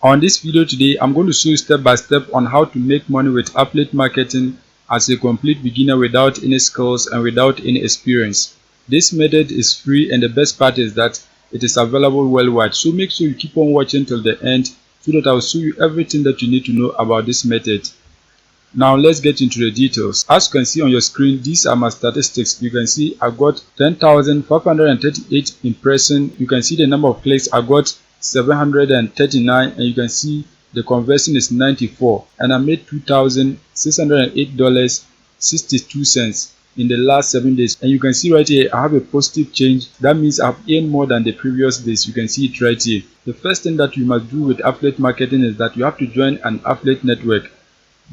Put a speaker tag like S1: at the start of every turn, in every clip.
S1: On this video today, I'm going to show you step by step on how to make money with affiliate marketing as a complete beginner without any skills and without any experience. This method is free, and the best part is that it is available worldwide. So make sure you keep on watching till the end so that I will show you everything that you need to know about this method. Now let's get into the details. As you can see on your screen, these are my statistics. You can see I got 10,538 impressions. You can see the number of clicks I got 739, and you can see the conversion is 94, and I made $2,608.62 in the last 7 days. And you can see right here I have a positive change. That means I've earned more than the previous days. You can see it right here. The first thing that you must do with affiliate marketing is that you have to join an affiliate network.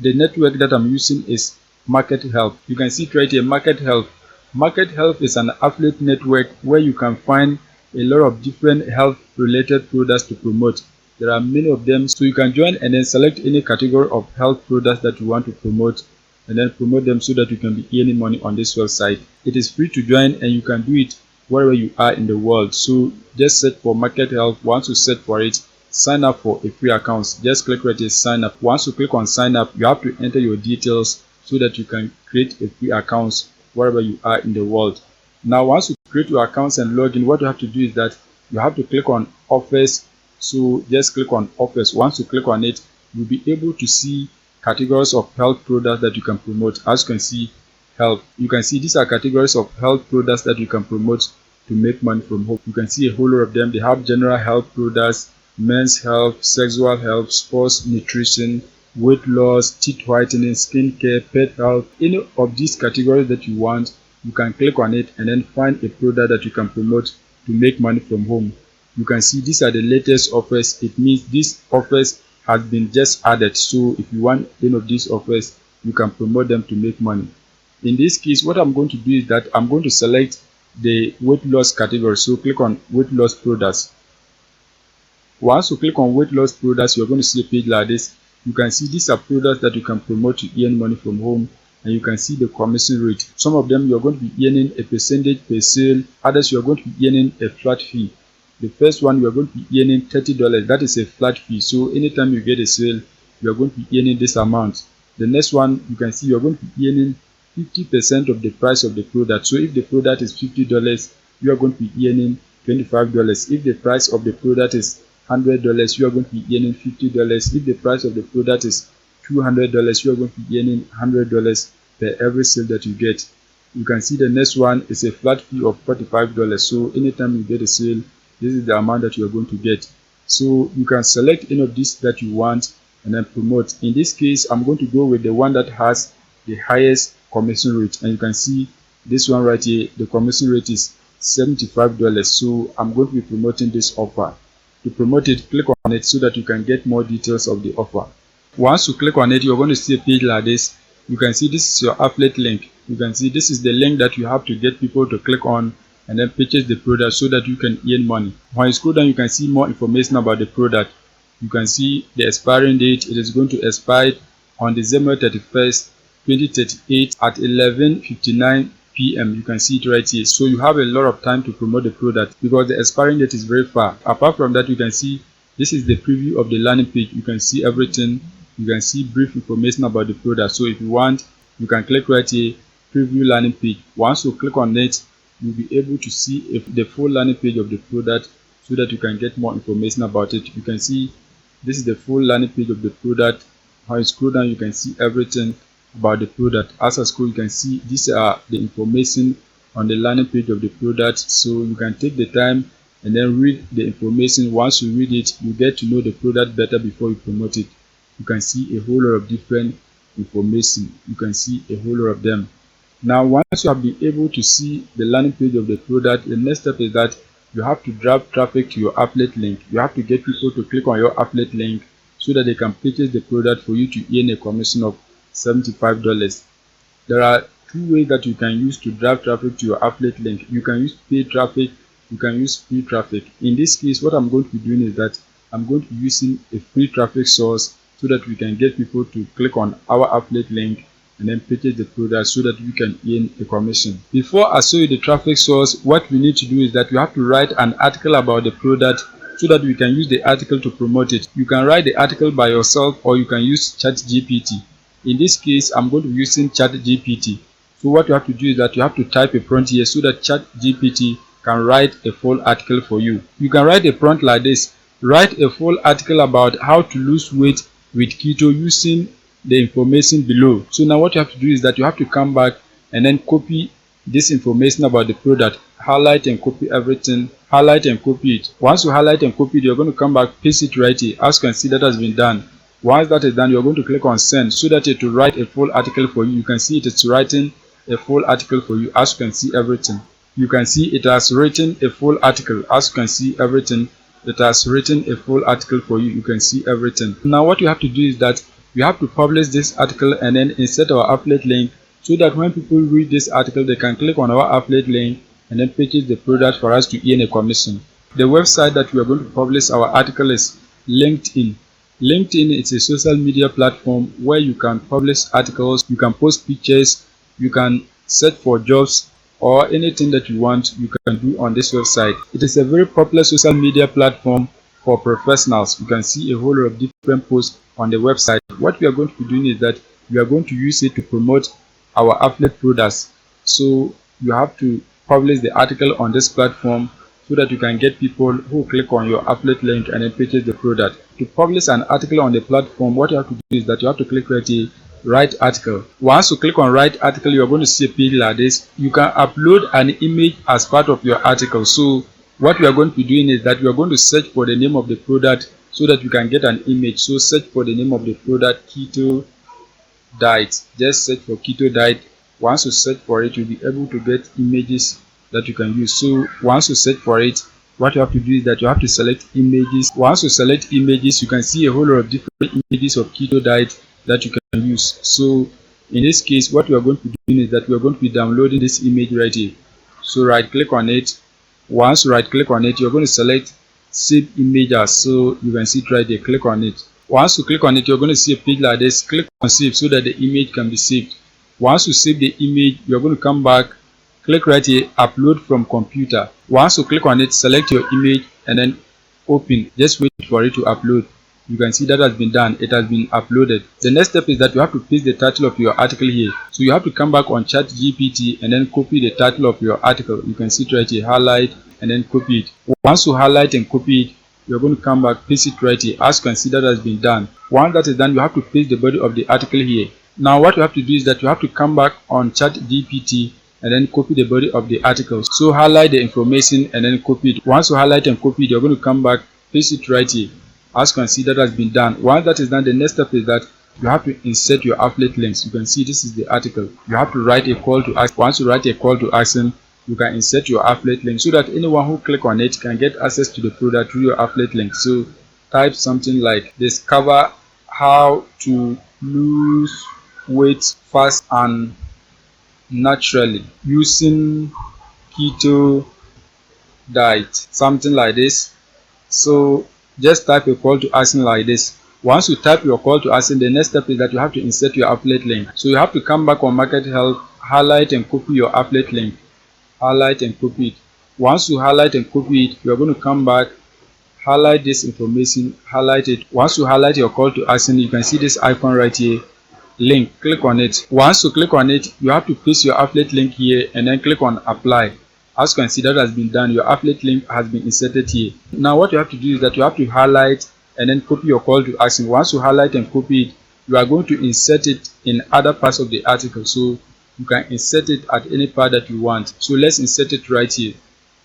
S1: The network that I'm using is Market Help. You can see it right here, Market Help. Market Help is an affiliate network where you can find a lot of different health related products to promote. There are many of them, so you can join and then select any category of health products that you want to promote and then promote them so that you can be earning money on this website. It is free to join and you can do it wherever you are in the world. So just search for Market Help. Once you search for it, sign up for a free account. Just click right here, sign up. Once you click on sign up, you have to enter your details so that you can create a free account wherever you are in the world. Now once you create your accounts and log in, what you have to do is that you have to click on offers. So just click on offers. Once you click on it, you'll be able to see categories of health products that you can promote. As you can see, health. You can see these are categories of health products that you can promote to make money from home. You can see a whole lot of them. They have general health products, men's health, sexual health, sports nutrition, weight loss, teeth whitening, skincare, pet health. Any of these categories that you want, you can click on it and then find a product that you can promote to make money from home. You can see these are the latest offers. It means these offers has been just added. So if you want any of these offers, you can promote them to make money. In this case, what I'm going to do is that I'm going to select the weight loss category. So click on weight loss products. Once you click on weight loss products, you're going to see a page like this. You can see these are products that you can promote to earn money from home, and you can see the commission rate. Some of them you're going to be earning a percentage per sale, others you're going to be earning a flat fee. The first one you're going to be earning $30. That is a flat fee. So anytime you get a sale, you're going to be earning this amount. The next one, you can see you're going to be earning 50% of the price of the product. So if the product is $50, you are going to be earning $25. If the price of the product is $100, you are going to be earning $50. If the price of the product is $200, you are going to be earning $100 per every sale that you get. You can see the next one is a flat fee of $45. So anytime you get a sale, this is the amount that you are going to get. So you can select any of these that you want and then promote. In this case, I'm going to go with the one that has the highest commission rate, and you can see this one right here. The commission rate is $75. So I'm going to be promoting this offer. To promote it, click on it so that you can get more details of the offer. Once you click on it, you're going to see a page like this. You can see this is your affiliate link. You can see this is the link that you have to get people to click on and then purchase the product so that you can earn money. When you scroll down, you can see more information about the product. You can see the expiring date. It is going to expire on December 31st, 2038 at 11:59 p.m. You can see it right here. So you have a lot of time to promote the product because the expiring date is very far. Apart from that, you can see this is the preview of the landing page. You can see everything. You can see brief information about the product. So if you want, you can click right here, preview landing page. Once you click on it, you'll be able to see the full landing page of the product so that you can get more information about it. You can see this is the full landing page of the product. When you scroll down, you can see everything about the product. As I scroll, you can see these are the information on the landing page of the product. So you can take the time and then read the information. Once you read it, you get to know the product better before you promote it. You can see a whole lot of different information. You can see a whole lot of them. Now once you have been able to see the landing page of the product, the next step is that you have to drive traffic to your affiliate link. You have to get people to click on your affiliate link so that they can purchase the product for you to earn a commission of $75. There are two ways that you can use to drive traffic to your affiliate link. You can use paid traffic, you can use free traffic. In this case, what I'm going to be doing is that I'm going to be using a free traffic source so that we can get people to click on our affiliate link and then purchase the product so that you can earn a commission. Before I show you the traffic source, what we need to do is that you have to write an article about the product so that we can use the article to promote it. You can write the article by yourself or you can use ChatGPT. In this case, I'm going to be using ChatGPT. So what you have to do is that you have to type a prompt here so that ChatGPT can write a full article for you. You can write a prompt like this. Write a full article about how to lose weight with keto using the information below. So now what you have to do is that you have to come back and then copy this information about the product, highlight and copy everything, highlight and copy it. Once you highlight and copy it, you're going to come back, paste it right here. As you can see, that has been done. Once that is done, you're going to click on send so that it will write a full article for you. You can see it's writing a full article for you. As you can see everything, you can see it has written a full article. As you can see everything, it has written a full article for you. You can see everything. Now what you have to do is that you have to publish this article and then insert our affiliate link so that when people read this article, they can click on our affiliate link and then purchase the product for us to earn a commission. The website that we are going to publish our article is LinkedIn. LinkedIn is a social media platform where you can publish articles, you can post pictures, you can search for jobs or anything that you want, you can do on this website. It is a very popular social media platform for professionals. You can see a whole lot of different posts on the website. What we are going to be doing is that we are going to use it to promote our affiliate products. So you have to publish the article on this platform so that you can get people who click on your affiliate link and then purchase the product. To publish an article on the platform, what you have to do is that you have to click right here, write article. Once you click on write article, you are going to see a page like this. You can upload an image as part of your article. So what we are going to be doing is that we are going to search for the name of the product so that you can get an image. So search for the name of the product, keto diet. Just search for keto diet. Once you search for it, you'll be able to get images that you can use. So once you search for it, what you have to do is that you have to select images. Once you select images, you can see a whole lot of different images of keto diet that you can use. So in this case, what we are going to be doing is that we are going to be downloading this image right here. So right click on it. Once you right click on it, you're going to select save image as. So you can see it right there. Click on it. Once you click on it, you're going to see a page like this. Click on save so that the image can be saved. Once you save the image, you're going to come back, click right here, upload from computer. Once you click on it, select your image and then open. Just wait for it to upload. You can see that has been done. It has been uploaded. The next step is that you have to paste the title of your article here. So you have to come back on ChatGPT and then copy the title of your article. You can see it right here, highlight and then copy it. Once you highlight and copy it, you're going to come back, paste it right here. As you can see, that has been done. Once that is done, you have to paste the body of the article here. Now what you have to do is that you have to come back on ChatGPT and then copy the body of the article. So highlight the information and then copy it. Once you highlight and copy it, you're going to come back, paste it right here. As you can see, that has been done. Once that is done, the next step is that you have to insert your affiliate links. You can see this is the article. You have to write a call to action. Once you write a call to action, you can insert your affiliate link so that anyone who click on it can get access to the product through your affiliate link. So type something like discover how to lose weight fast and naturally using keto diet, something like this. So just type a call to action like this. Once you type your call to action, the next step is that you have to insert your affiliate link. So you have to come back on market health, highlight and copy your affiliate link, highlight and copy it. Once you highlight and copy it, you are going to come back, highlight this information, highlight it. Once you highlight your call to action, you can see this icon right here, link. Click on it. Once you click on it, you have to paste your affiliate link here and then click on apply. As you can see, that has been done. Your affiliate link has been inserted here. Now what you have to do is that you have to highlight and then copy your call to action. Once you highlight and copy it, you are going to insert it in other parts of the article. So you can insert it at any part that you want. So let's insert it right here.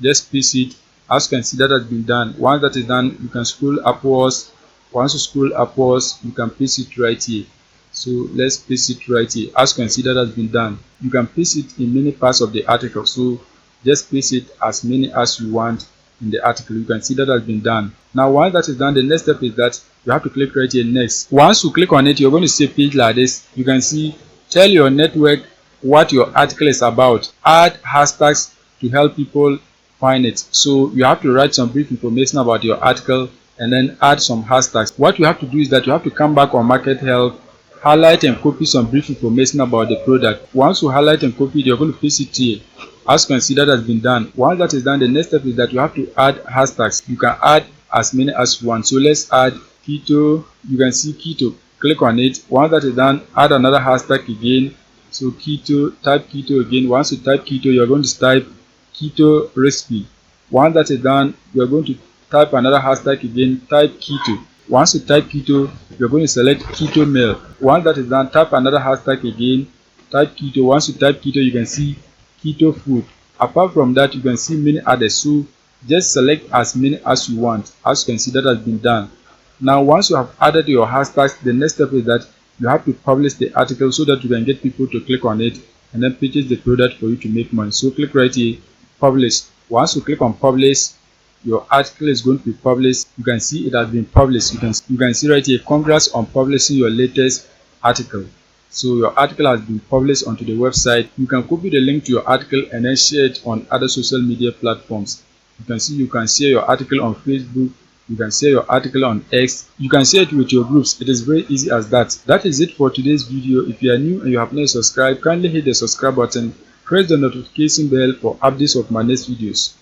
S1: Just paste it. As you can see, that has been done. Once that is done, you can scroll upwards. Once you scroll upwards, you can paste it right here. So let's paste it right here. As you can see, that has been done. You can paste it in many parts of the article. So just paste it as many as you want in the article. You can see that has been done. Now once that is done, the next step is that you have to click right here, next. Once you click on it, you're going to see a page like this. You can see tell your network what your article is about. Add hashtags to help people find it. So you have to write some brief information about your article and then add some hashtags. What you have to do is that you have to come back on market health, highlight and copy some brief information about the product. Once you highlight and copy it, you're going to paste it here. As you can see, that has been done. Once that is done, the next step is that you have to add hashtags. You can add as many as you want. So let's add keto. You can see keto, click on it. Once that is done, add another hashtag again. So keto, type keto again. Once you type keto, you're going to type keto recipe. Once that is done, you're going to type another hashtag again, type keto. Once you type keto, you're going to select keto meal. Once that is done, type another hashtag again, type keto. Once you type keto, you can see keto food. Apart from that, you can see many others. So just select as many as you want. As you can see, that has been done. Now once you have added your hashtags, the next step is that you have to publish the article so that you can get people to click on it and then purchase the product for you to make money. So click right here, publish. Once you click on publish, your article is going to be published. You can see it has been published. You can see right here, congrats on publishing your latest article. So your article has been published onto the website. You can copy the link to your article and then share it on other social media platforms. You can see you can share your article on Facebook. You can share your article on X. You can share it with your groups. It is very easy as that. That is it for today's video. If you are new and you have not subscribed, kindly hit the subscribe button. Press the notification bell for updates of my next videos.